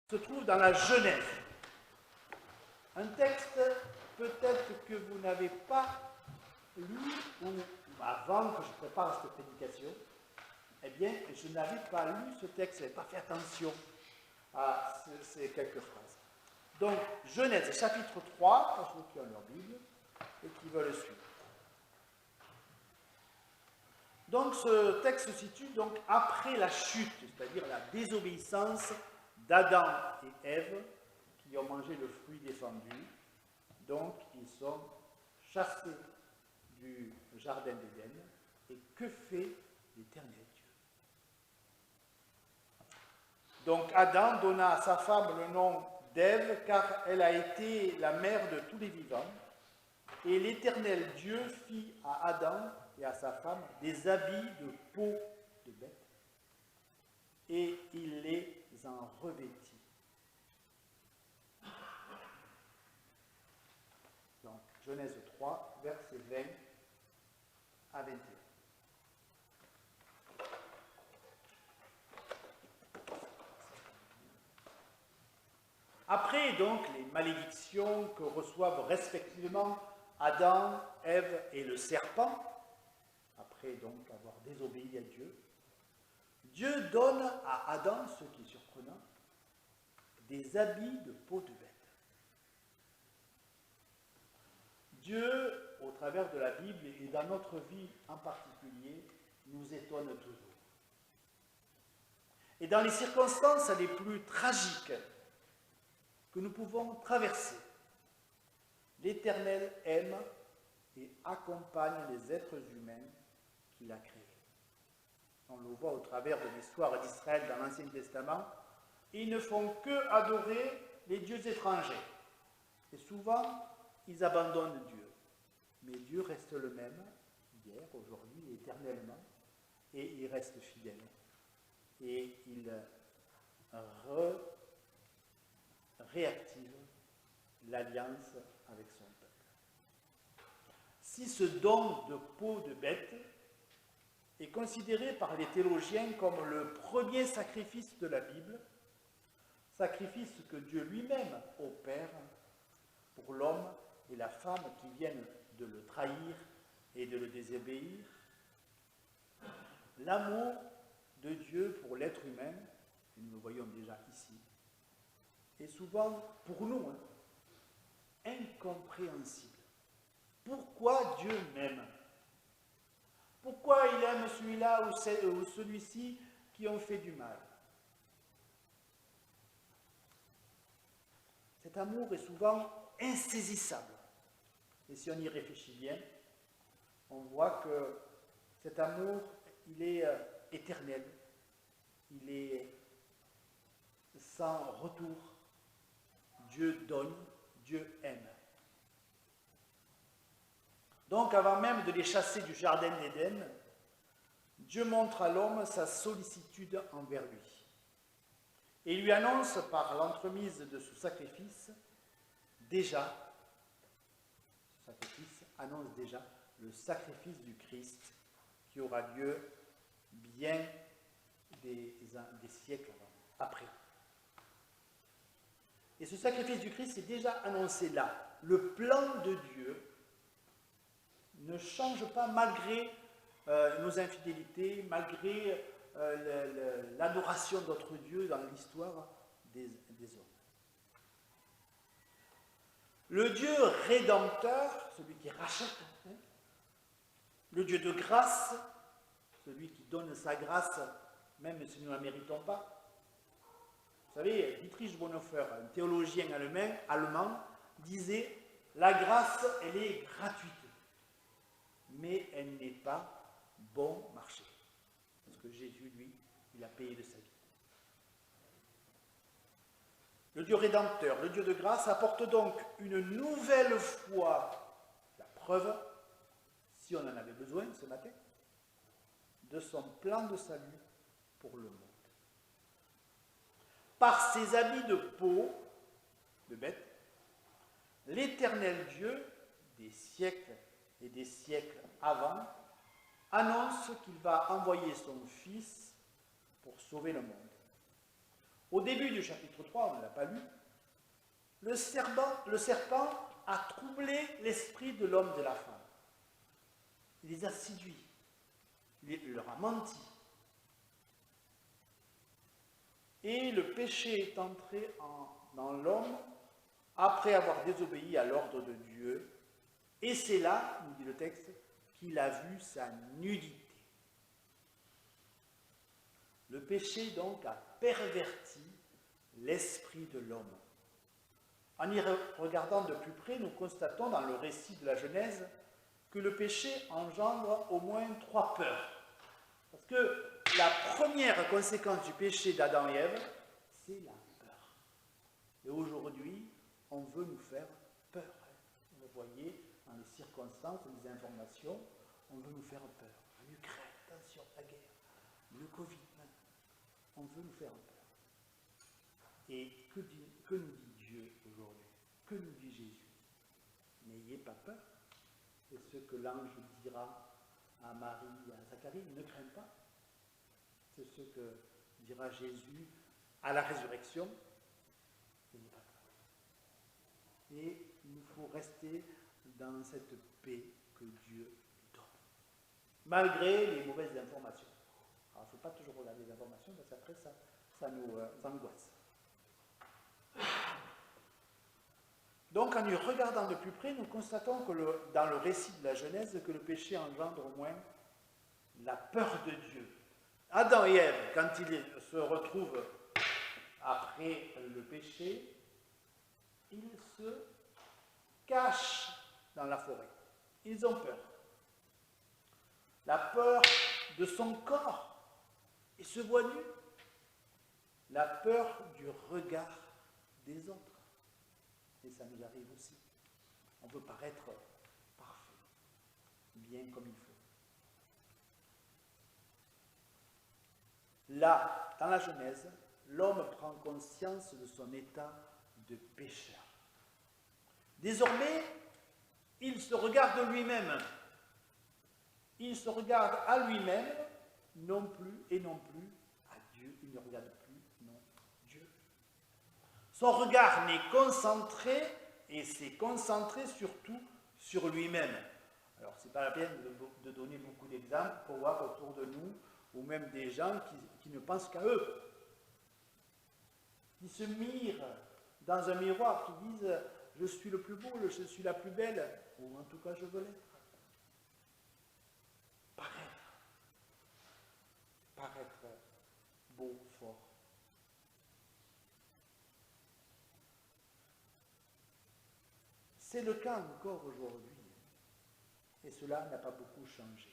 se trouve dans la Genèse. Un texte peut-être que vous n'avez pas lu, ou avant que je prépare cette prédication, eh bien, je n'avais pas lu ce texte, je n'avais pas fait attention à ces quelques phrases. Donc, Genèse, chapitre 3, pour ceux qui ont leur Bible et qui veulent suivre. Donc, ce texte se situe donc après la chute, c'est-à-dire la désobéissance d'Adam et Ève, qui ont mangé le fruit défendu. Donc, ils sont chassés du jardin d'Éden. Et que fait l'Éternel Dieu? Donc, Adam donna à sa femme le nom d'Ève, car elle a été la mère de tous les vivants. Et l'Éternel Dieu fit à Adam et à sa femme des habits de peau de bête, et il les en revêtit. Donc, Genèse 3, versets 20 à 21. Après donc les malédictions que reçoivent respectivement Adam, Ève et le serpent, après donc avoir désobéi à Dieu, Dieu donne à Adam, ce qui est surprenant, des habits de peau de bête. Dieu, au travers de la Bible et dans notre vie en particulier, nous étonne toujours. Et dans les circonstances les plus tragiques que nous pouvons traverser, l'Éternel aime et accompagne les êtres humains qu'il a créés. On le voit au travers de l'histoire d'Israël dans l'Ancien Testament. Ils ne font que adorer les dieux étrangers. Et souvent, ils abandonnent Dieu. Mais Dieu reste le même, hier, aujourd'hui, éternellement, et il reste fidèle. Et il réactive l'alliance avec son peuple. Si ce don de peau de bête est considéré par les théologiens comme le premier sacrifice de la Bible, sacrifice que Dieu lui-même opère pour l'homme et la femme qui viennent de le trahir et de le désobéir, l'amour de Dieu pour l'être humain, et nous le voyons déjà ici, est souvent pour nous incompréhensible. Pourquoi Dieu m'aime? Pourquoi il aime celui-là ou celui-ci qui ont fait du mal? Cet amour est souvent insaisissable. Et si on y réfléchit bien, on voit que cet amour, il est éternel, il est sans retour. Dieu donne, Dieu aime. Donc, avant même de les chasser du jardin d'Éden, Dieu montre à l'homme sa sollicitude envers lui. Et lui annonce par l'entremise de ce sacrifice, annonce déjà le sacrifice du Christ qui aura lieu bien des siècles après. Et ce sacrifice du Christ est déjà annoncé là. Le plan de Dieu ne change pas malgré nos infidélités, malgré l'adoration d'autres dieux dans l'histoire des hommes. Le Dieu rédempteur, celui qui rachète, le Dieu de grâce, celui qui donne sa grâce même si nous ne la méritons pas. Vous savez, Dietrich Bonhoeffer, un théologien allemand, disait « La grâce, elle est gratuite, mais elle n'est pas bon marché. » Parce que Jésus, lui, il a payé de sa vie. Le Dieu rédempteur, le Dieu de grâce, apporte donc une nouvelle fois la preuve, si on en avait besoin ce matin, de son plan de salut pour le monde. Par ses habits de peau, de bête, l'Éternel Dieu, des siècles et des siècles avant, annonce qu'il va envoyer son Fils pour sauver le monde. Au début du chapitre 3, on ne l'a pas lu, le serpent a troublé l'esprit de l'homme et de la femme. Il les a séduits, il leur a menti. Et le péché est entré dans l'homme après avoir désobéi à l'ordre de Dieu. Et c'est là, nous dit le texte, qu'il a vu sa nudité. Le péché, donc, a perverti l'esprit de l'homme. En y regardant de plus près, nous constatons dans le récit de la Genèse que le péché engendre au moins 3 peurs. Parce que la première conséquence du péché d'Adam et Ève, c'est la peur. Et aujourd'hui, on veut nous faire peur. Vous le voyez dans les circonstances, les informations, on veut nous faire peur. L'Ukraine, attention, la guerre, le Covid, on veut nous faire peur. Et que nous dit Dieu aujourd'hui? Que nous dit Jésus? N'ayez pas peur. C'est ce que l'ange dira à Marie et à Zacharie, ne craignez pas. C'est ce que dira Jésus à la résurrection. N'ayez pas peur. Et il faut rester dans cette paix que Dieu donne, malgré les mauvaises informations. Alors, il ne faut pas toujours regarder les informations, parce qu'après, ça nous angoisse. Donc, en y regardant de plus près, nous constatons que dans le récit de la Genèse, que le péché engendre au moins la peur de Dieu. Adam et Ève, quand ils se retrouvent après le péché, ils se cachent dans la forêt. Ils ont peur. La peur de son corps. Ils se voient nus. La peur du regard des autres. Et ça nous arrive aussi. On veut paraître parfait, bien comme il faut. Là, dans la Genèse, l'homme prend conscience de son état de pécheur. Désormais, il se regarde lui-même. Il se regarde à lui-même, non plus à Dieu. Il ne regarde plus, non, Dieu. Son regard n'est concentré, et c'est concentré surtout sur lui-même. Alors, ce n'est pas la peine de donner beaucoup d'exemples pour voir autour de nous, ou même des gens qui ne pensent qu'à eux, qui se mirent dans un miroir, qui disent « je suis le plus beau, je suis la plus belle », ou en tout cas je veux l'être. Paraître beau, fort. C'est le cas encore aujourd'hui, et cela n'a pas beaucoup changé.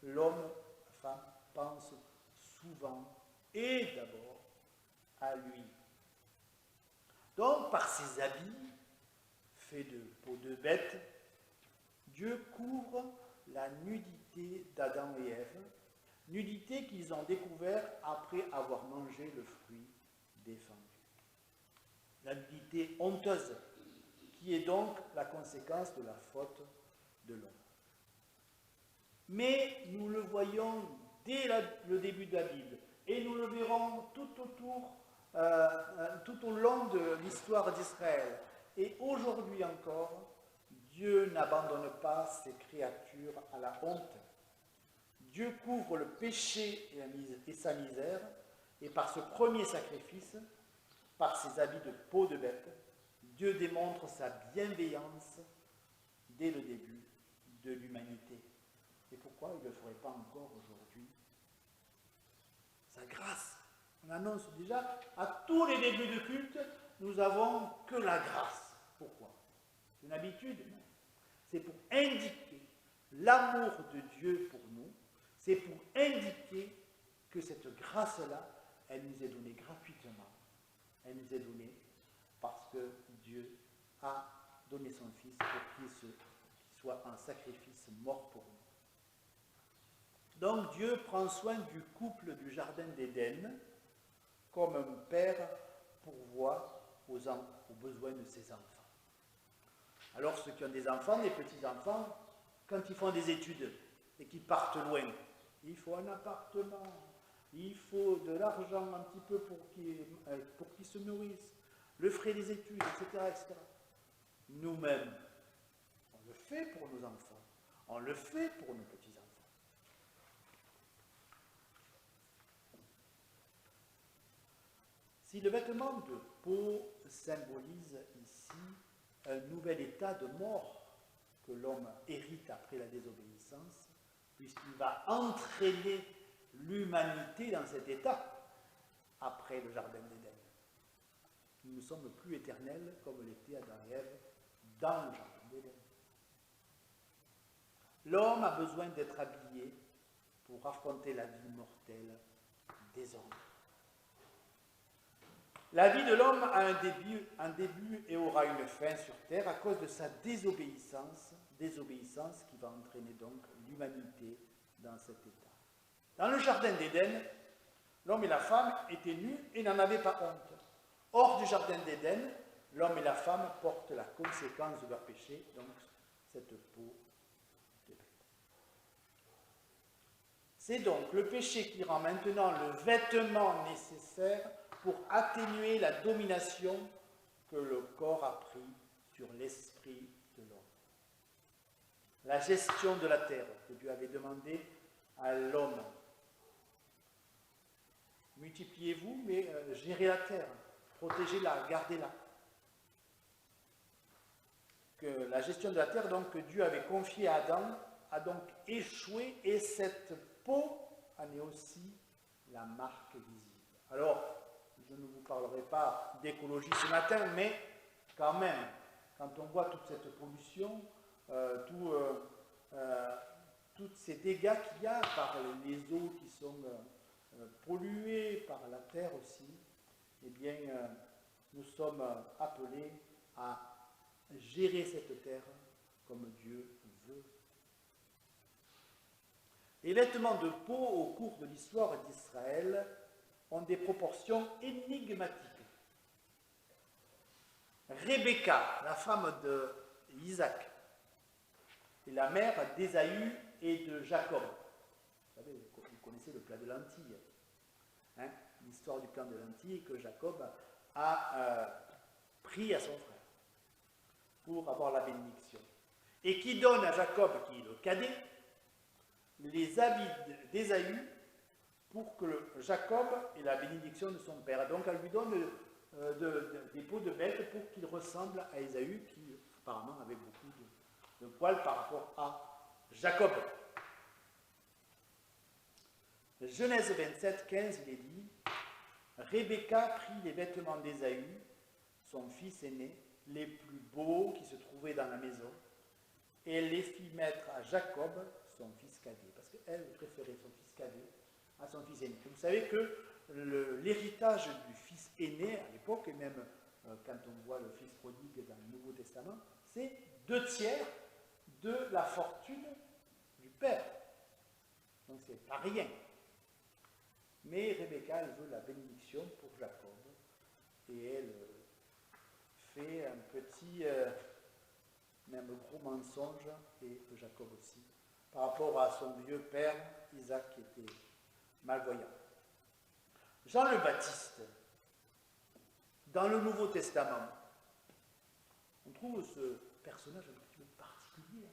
L'homme, la femme, pense souvent et d'abord à lui. Donc, par ses habits, faits de peau de bête, Dieu couvre la nudité d'Adam et Ève, nudité qu'ils ont découvert après avoir mangé le fruit défendu. La nudité honteuse, qui est donc la conséquence de la faute de l'homme. Mais nous le voyons dès le début de la Bible, et nous le verrons tout au long de l'histoire d'Israël. Et aujourd'hui encore, Dieu n'abandonne pas ses créatures à la honte. Dieu couvre le péché et sa misère, et par ce premier sacrifice, par ses habits de peau de bête, Dieu démontre sa bienveillance dès le début de l'humanité. Et pourquoi il ne le ferait pas encore aujourd'hui? Sa grâce. On annonce déjà à tous les débuts de culte, nous avons que la grâce. Pourquoi? C'est une habitude? Non. C'est pour indiquer l'amour de Dieu pour nous. C'est pour indiquer que cette grâce-là, elle nous est donnée gratuitement. Elle nous est donnée parce que Dieu a donné son Fils pour qu'il soit un sacrifice mort pour nous. Donc Dieu prend soin du couple du jardin d'Éden comme un père pourvoit aux besoins de ses enfants. Alors ceux qui ont des enfants, des petits-enfants, quand ils font des études et qu'ils partent loin, il faut un appartement, il faut de l'argent un petit peu pour qu'ils se nourrissent, le frais des études, etc., etc. Nous-mêmes, on le fait pour nos enfants, on le fait pour nos petits-enfants. Si le vêtement de peau symbolise ici un nouvel état de mort que l'homme hérite après la désobéissance, puisqu'il va entraîner l'humanité dans cet état après le jardin d'Éden. Nous ne sommes plus éternels comme l'étaient Adam et Ève dans le jardin d'Éden. L'homme a besoin d'être habillé pour affronter la vie mortelle des hommes. La vie de l'homme a un début et aura une fin sur terre à cause de sa désobéissance qui va entraîner donc l'humanité dans cet état. Dans le jardin d'Éden, l'homme et la femme étaient nus et n'en avaient pas honte. Hors du jardin d'Éden, l'homme et la femme portent la conséquence de leur péché, donc cette peau de bête. C'est donc le péché qui rend maintenant le vêtement nécessaire pour atténuer la domination que le corps a pris sur l'esprit de l'homme. La gestion de la terre que Dieu avait demandé à l'homme. Multipliez-vous, mais gérez la terre, protégez-la, gardez-la. Que la gestion de la terre, donc, que Dieu avait confiée à Adam, a donc échoué, et cette peau en est aussi la marque visible. Alors, je ne vous parlerai pas d'écologie ce matin, mais quand même, quand on voit toute cette pollution, tous ces dégâts qu'il y a par les eaux qui sont polluées, par la terre aussi, eh bien, nous sommes appelés à gérer cette terre comme Dieu veut. Les vêtements de peau au cours de l'histoire d'Israël ont des proportions énigmatiques. Rebecca, la femme d'Isaac, est la mère d'Ésaü et de Jacob. Vous savez, vous connaissez le plat de lentilles. Hein, l'histoire du plat de lentilles que Jacob a pris à son frère pour avoir la bénédiction. Et qui donne à Jacob, qui est le cadet, les habits d'Ésaü pour que Jacob ait la bénédiction de son père. Donc elle lui donne des peaux de bête pour qu'il ressemble à Ésaü, qui apparemment avait beaucoup de poils par rapport à Jacob. Genèse 27, 15, il est dit « Rebecca prit les vêtements d'Ésaü, son fils aîné, les plus beaux qui se trouvaient dans la maison, et les fit mettre à Jacob, son fils cadet. » Parce qu'elle préférait son fils cadet à son fils aîné. Vous savez que l'héritage du fils aîné, à l'époque, et même quand on voit le fils prodigue dans le Nouveau Testament, c'est 2/3 de la fortune du père. Donc c'est pas rien. Mais Rebecca, elle veut la bénédiction pour Jacob. Et elle fait un petit, même gros mensonge, et Jacob aussi, par rapport à son vieux père, Isaac, qui était malvoyant. Jean le Baptiste, dans le Nouveau Testament, on trouve ce personnage un petit peu particulier.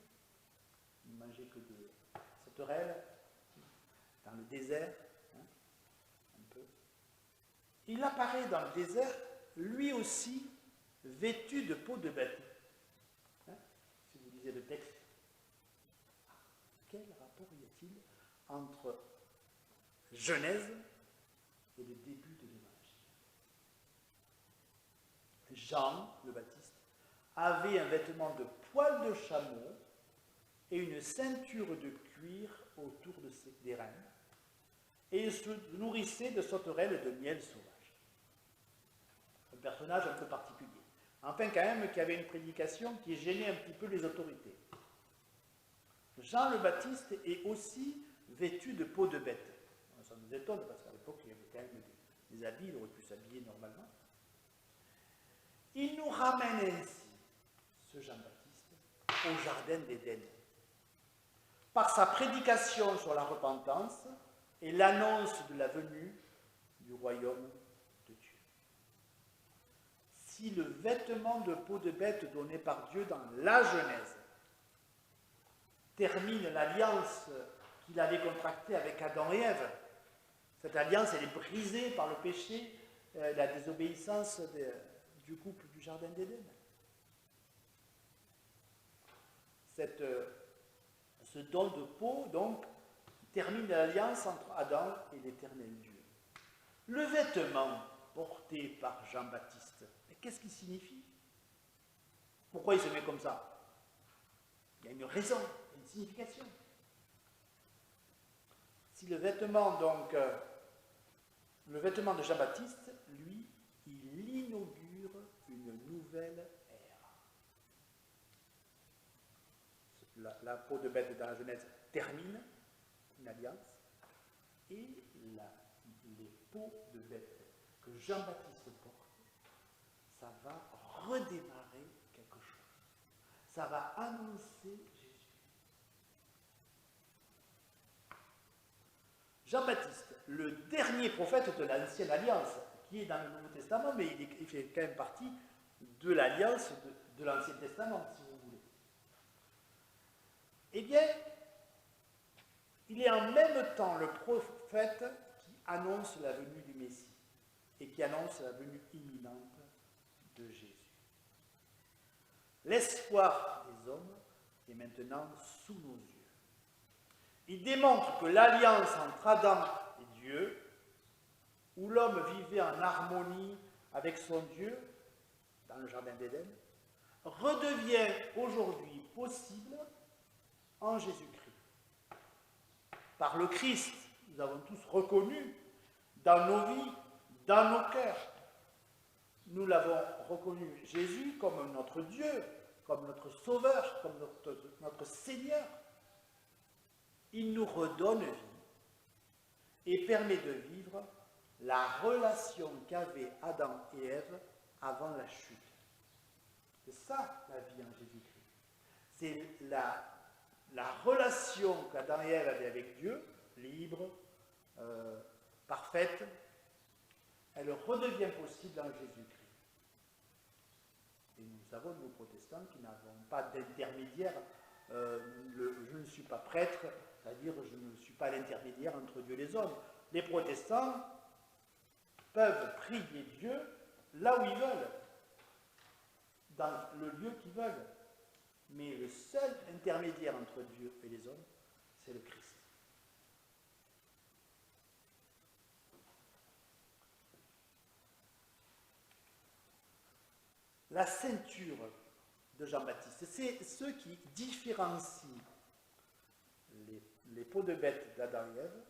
Il ne mangeait que de sauterelles, dans le désert, hein, un peu. Il apparaît dans le désert, lui aussi, vêtu de peau de bête. Hein, si vous lisez le texte, quel rapport y a-t-il entre Genèse et le début de l'Évangile? Jean le Baptiste avait un vêtement de poil de chameau et une ceinture de cuir autour des reins, et il se nourrissait de sauterelles de miel sauvage. Un personnage un peu particulier. Enfin, quand même, qui avait une prédication qui gênait un petit peu les autorités. Jean le Baptiste est aussi vêtu de peau de bête. Ça nous étonne, parce qu'à l'époque, il y avait quand même des habits, il aurait pu s'habiller normalement. Il nous ramène ainsi, ce Jean-Baptiste, au jardin d'Éden. Par sa prédication sur la repentance, est l'annonce de la venue du royaume de Dieu. Si le vêtement de peau de bête donné par Dieu dans la Genèse termine l'alliance qu'il avait contractée avec Adam et Ève, cette alliance elle est brisée par le péché, la désobéissance du couple du Jardin d'Éden. Ce don de peau, donc, termine l'alliance entre Adam et l'Éternel Dieu. Le vêtement porté par Jean-Baptiste, qu'est-ce qu'il signifie? Pourquoi il se met comme ça? Il y a une raison, une signification. Si le vêtement, donc, le vêtement de Jean-Baptiste, lui, il inaugure une nouvelle ère. La peau de bête dans la Genèse termine une alliance, et les peaux de bête que Jean-Baptiste porte, ça va redémarrer quelque chose. Ça va annoncer Jésus. Jean-Baptiste, le dernier prophète de l'Ancienne Alliance, qui est dans le Nouveau Testament, mais il fait quand même partie de l'Alliance de l'Ancien Testament, si vous voulez. Eh bien, il est en même temps le prophète qui annonce la venue du Messie et qui annonce la venue imminente de Jésus. L'espoir des hommes est maintenant sous nos yeux. Il démontre que l'alliance entre Adam et Dieu, où l'homme vivait en harmonie avec son Dieu, dans le Jardin d'Éden, redevient aujourd'hui possible en Jésus-Christ. Par le Christ, nous avons tous reconnu dans nos vies, dans nos cœurs. Nous l'avons reconnu Jésus comme notre Dieu, comme notre Sauveur, comme notre Seigneur. Il nous redonne vie et permet de vivre la relation qu'avaient Adam et Ève avant la chute. C'est ça la vie en Jésus-Christ. C'est la relation qu'Adam et Ève avaient avec Dieu, libre, parfaite, elle redevient possible en Jésus-Christ. Et nous savons, nous protestants, qui n'avons pas d'intermédiaire, je ne suis pas prêtre, c'est-à-dire je ne suis pas l'intermédiaire entre Dieu et les hommes. Les protestants peuvent prier Dieu là où ils veulent, dans le lieu qu'ils veulent. Mais le seul intermédiaire entre Dieu et les hommes, c'est le Christ. La ceinture de Jean-Baptiste, c'est ce qui différencie les peaux de bête d'Adam et Ève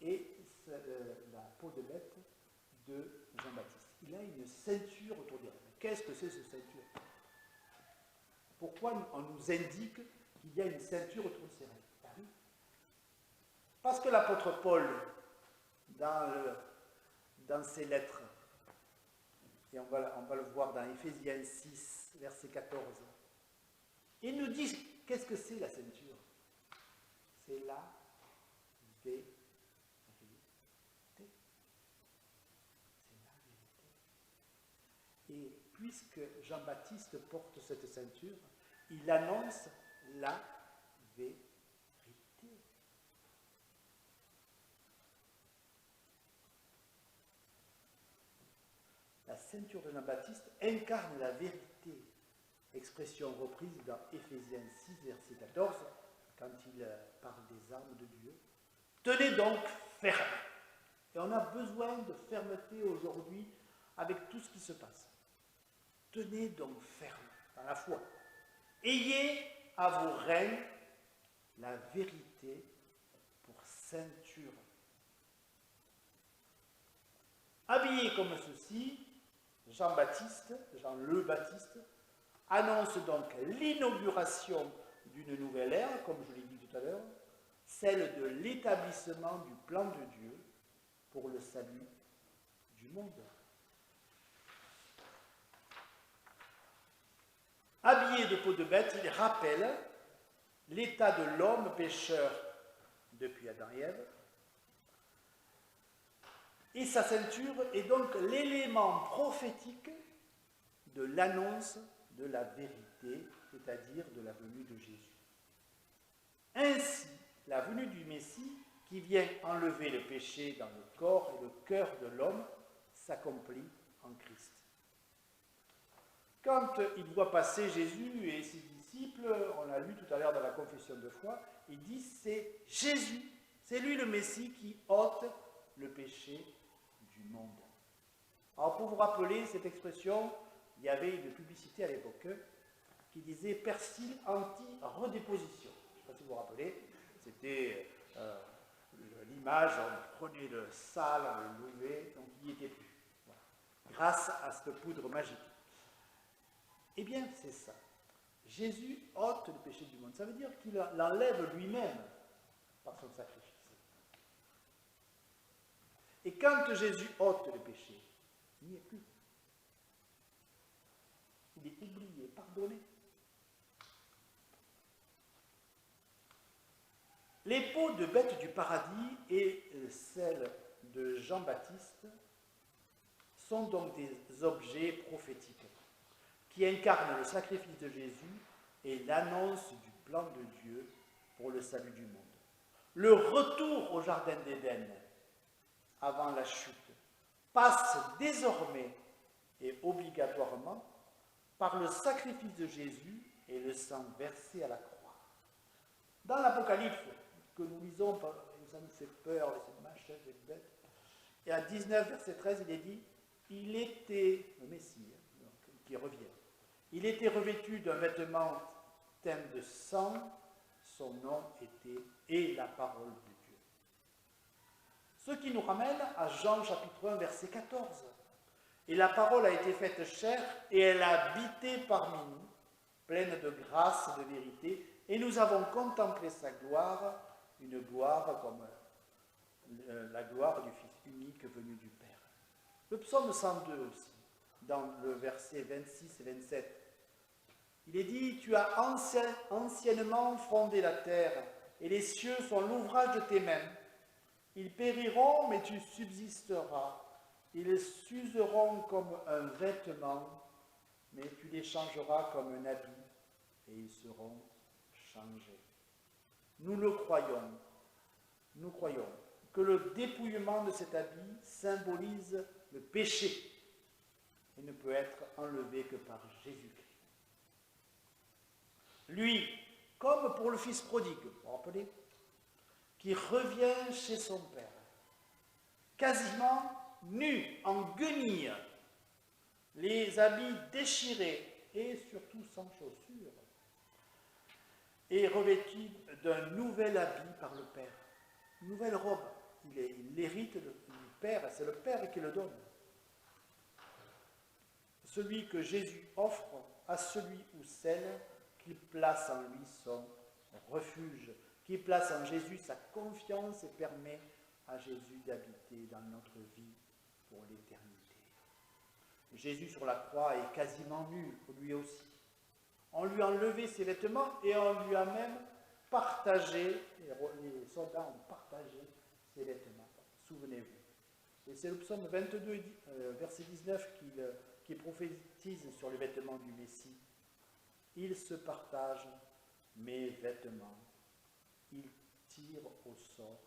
et la peau de bête de Jean-Baptiste. Il a une ceinture autour des reins. Qu'est-ce que c'est cette ceinture? Pourquoi on nous indique qu'il y a une ceinture autour de ses reins? Ben oui. Parce que l'apôtre Paul, dans ses lettres, et on va le voir dans Éphésiens 6, verset 14, il nous dit qu'est-ce que c'est la ceinture? C'est la vérité. C'est la vérité. Et puisque Jean-Baptiste porte cette ceinture, il annonce la vérité. La ceinture de Jean-Baptiste incarne la vérité, expression reprise dans Éphésiens 6, verset 14, quand il parle des armes de Dieu. Tenez donc ferme. Et on a besoin de fermeté aujourd'hui avec tout ce qui se passe. Tenez donc ferme dans la foi. Ayez à vos reins la vérité pour ceinture. Habillé comme ceci, Jean le Baptiste, annonce donc l'inauguration d'une nouvelle ère, comme je l'ai dit tout à l'heure, celle de l'établissement du plan de Dieu pour le salut du monde. Habillé de peau de bête, il rappelle l'état de l'homme pécheur depuis Adam et Ève, Et sa ceinture est donc l'élément prophétique de l'annonce de la vérité, c'est-à-dire de la venue de Jésus. Ainsi, la venue du Messie, qui vient enlever le péché dans le corps et le cœur de l'homme, s'accomplit en Christ. Quand il voit passer Jésus et ses disciples, on l'a lu tout à l'heure dans la confession de foi, il dit c'est Jésus, c'est lui le Messie qui ôte le péché du monde. Alors pour vous rappeler cette expression, il y avait une publicité à l'époque qui disait persil anti-redéposition. Je ne sais pas si vous vous rappelez, c'était l'image, on prenait le sale, on le louvait, donc il n'y était plus. Voilà. Grâce à cette poudre magique. Eh bien, c'est ça. Jésus ôte le péché du monde. Ça veut dire qu'il l'enlève lui-même par son sacrifice. Et quand Jésus ôte le péché, il n'y est plus. Il est oublié, pardonné. Les peaux de bêtes du paradis et celles de Jean-Baptiste sont donc des objets prophétiques qui incarnent le sacrifice de Jésus et l'annonce du plan de Dieu pour le salut du monde. Le retour au jardin d'Éden avant la chute passe désormais et obligatoirement par le sacrifice de Jésus et le sang versé à la croix. Dans l'Apocalypse, que nous lisons, ça nous fait peur, cette machin, cette bête, et à 19, verset 13, il est dit, il était, le Messie, qui revient, il était revêtu d'un vêtement teint de sang, son nom était « Et la parole de Dieu ». Ce qui nous ramène à Jean chapitre 1, verset 14. Et la parole a été faite chair, et elle a habité parmi nous, pleine de grâce et de vérité, et nous avons contemplé sa gloire, une gloire comme la gloire du Fils unique venu du Père. Le psaume 102 aussi, dans le verset 26 et 27, il est dit « Tu as anciennement fondé la terre, et les cieux sont l'ouvrage de tes mains. Ils périront, mais tu subsisteras. Ils s'useront comme un vêtement, mais tu les changeras comme un habit, et ils seront changés. » Nous le croyons. Nous croyons que le dépouillement de cet habit symbolise le péché et ne peut être enlevé que par Jésus-Christ. Lui, comme pour le fils prodigue, vous vous rappelez, qui revient chez son père, quasiment nu, en guenilles, les habits déchirés et surtout sans chaussures, et revêtu d'un nouvel habit par le Père, une nouvelle robe. Il hérite du Père, c'est le Père qui le donne. Celui que Jésus offre à celui ou celle qui place en lui son refuge, qui place en Jésus sa confiance et permet à Jésus d'habiter dans notre vie pour l'éternité. Jésus sur la croix est quasiment nu, lui aussi. On lui a enlevé ses vêtements et on lui a même partagé, les soldats ont partagé ses vêtements. Souvenez-vous. Et c'est le psaume 22, verset 19, qui prophétise sur les vêtements du Messie. Il se partage mes vêtements. Il tire au sort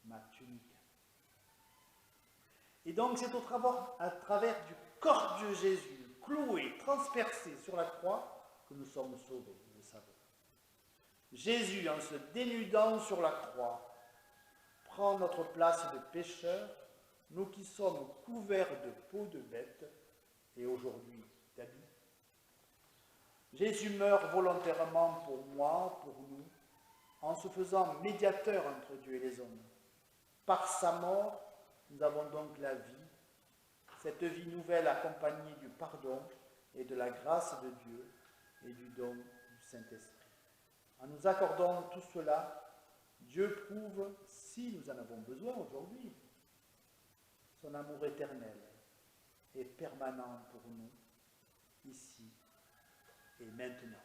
ma tunique. Et donc c'est à travers du corps de Jésus, cloué, transpercé sur la croix, que nous sommes sauvés, nous le savons. Jésus, en se dénudant sur la croix, prend notre place de pécheurs, nous qui sommes couverts de peau de bête et aujourd'hui d'habits. Jésus meurt volontairement pour moi, pour nous, en se faisant médiateur entre Dieu et les hommes. Par sa mort, nous avons donc la vie, cette vie nouvelle accompagnée du pardon et de la grâce de Dieu et du don du Saint-Esprit. En nous accordant tout cela, Dieu prouve, si nous en avons besoin aujourd'hui, son amour éternel et permanent pour nous, ici et maintenant.